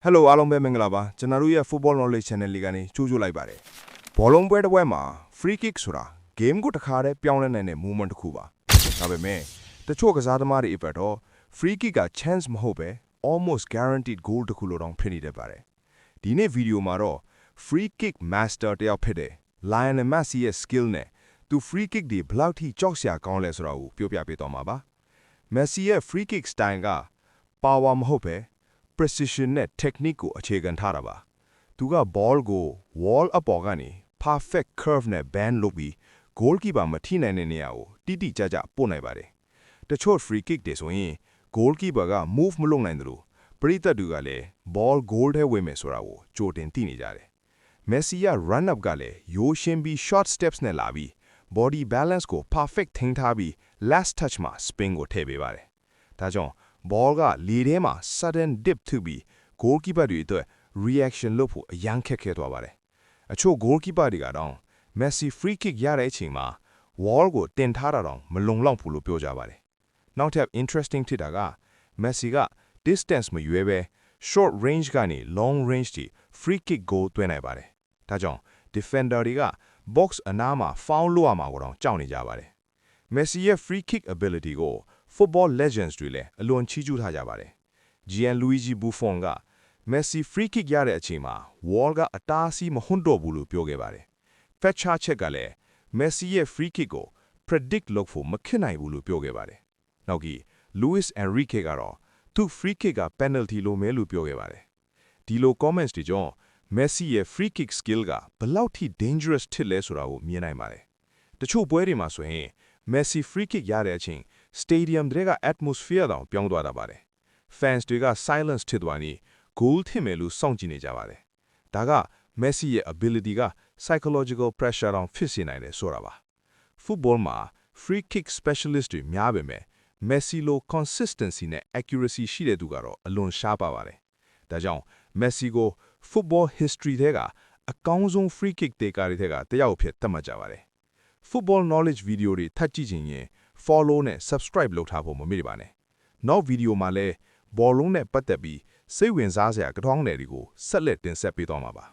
Hello အားလုံးပဲမင်္ဂလာပါကျွန်တော်တို့ရဲ့ Football Knowledge Channel လေးကနေကြိုးလိုက်ပါတယ်ဘောလုံးပွဲတစ်ပွဲမှာ free kick ဆိုတာ game ကိုတစ်ခါတည်းပြောင်းလဲနိုင်တဲ့ movement တစ်ခုပါဒါပေမဲ့တချို့ကစားသမားတွေအတွက်တော့ free kick က chance မဟုတ်ပဲ almost guaranteed goal တစ်ခုလိုတောင်ဖြစ်နေတတ်ပါတယ်ဒီနေ့ဗီဒီယိုမှာတော့ free kick master တယောက်ဖြစ်တဲ့ Lionel Messi ရဲ့ skill နဲ့သူ free kick တွေဘယ်လောက်ထိကြောက်စရာကောင်းလဲဆိုတာကိုပြောပြပေးသွားမှာပါ Messi ရဲ့ free kick style က power မဟုတ်ပဲprecision နဲ့ technique ကိုအခြေခံထားတာပါသူက ball ကို wall အပေါ်ကနေ perfect curve နဲ့ bend လုပ်ပြီး goalkeeper မထိနိုင်တဲ့နေရာကိုတိတိကျကျပို့နိုင်ပါတယ်တချို့ free kick တွေဆိုရင် goalkeeper က move မလုပ်နိုင်သလိုပရိသတ်တွေကလည်း ball goal ထဲဝင်မယ်ဆိုတာကိုကြိုတင်သိနေကြတယ် Messi က run up ကလည်းရိုးရှင်းပြီး short steps နဲ့လာပြီး body balance ကို perfect ထိန်းထားပြီး last touch မှာ spin ကိုထည့်ပေးပါတယ်ဒါကြောင့်ball ကလေထဲမှာ sudden dip ထူပြီး goalkeeper တွေအတွက် reaction လုပ်ဖို့အရန်ခက်ခဲသွားပါတယ်အချို့ goalkeeper တွေကတော့ Messi free kick ရတဲ့အချိန်မှာ wall ကိုတင်ထားတာတော့မလုံလောက်ဘူးလို့ပြောကြပါတယ်နောက်ထပ် interesting ဖြစ်တာက Messi က distance မရွေးပဲ short range ကနေ long range ထိ free kick goal သွင်းနိုင်ပါတယ်ဒါကြောင့် defender တွေက box အနားမှာ foul လုပ်ရမှာကိုတော့ကြောက်နေကြပါတယ် Messi ရဲ့ free kick ability ကို football legends တွေလည်းအလွန်ချီးကျူးထားကြပါတယ် Gianluigi Buffon က Messi free kick ရတဲ့အချိန်မှာ wall ကအတားအဆီးမဟုတ်တော့ဘူးလို့ပြောခဲ့ပါတယ် Fetcher ချက်ကလည်း Messi ရဲ့ free kick ကို predict လုပ်ဖို့မခက်နိုင်ဘူးလို့ပြောခဲ့ပါတယ်နောက်ပြီး Luis Enrique ကတော့သူ free kick က penalty လိုမဲလို့ပြောခဲ့ပါတယ်ဒီလို comments တွေကြောင့် Messi ရဲ့ free kick skill ကဘယ်လောက်ထိ dangerous ဖြစ်လဲဆိုတာကိုမြင်နိုင်ပါတယ်တချို့ပွဲတွေမှာဆိုရင် Messi free kick ရတဲ့အချိန် stadium တွေက atmosphere တောင်ပြောင်းသွားတာပါတယ် fans တွေက silence ဖြစ်သွားပြီး goal ထင်မယ်လို့စောင့်ကြည့်နေကြပါတယ်ဒါက Messi ရဲ့ ability က psychological pressure တောင်ဖြစ်စေနိုင်တယ်ဆိုတာပါ football မှာ free kick specialist တွေများပေမဲ့ Messi လို consistency နဲ့ accuracy ရှိတဲ့သူကတော့အလွန်ရှားပါပါတယ်ဒါကြောင့် Messi ကို football history ထဲကအကောင်းဆုံး free kick တေကာတွေထဲကတယောက်အဖြစ်သတ်မှတ်ကြပါတယ် football knowledge video တွေထပ်ကြည့်ချင်ရင် follow နဲ့ subscribe လုပ်ထားဖို့မမေ့ပါနဲ့နောက်ဗီဒီယိုမှာလည်းဘောလုံးနဲ့ပတ်သက်ပြီးစိတ်ဝင်စားစရာကြောင်းတွေကိုဆက်လက်တင်ဆက်ပေးသွားမှာပါ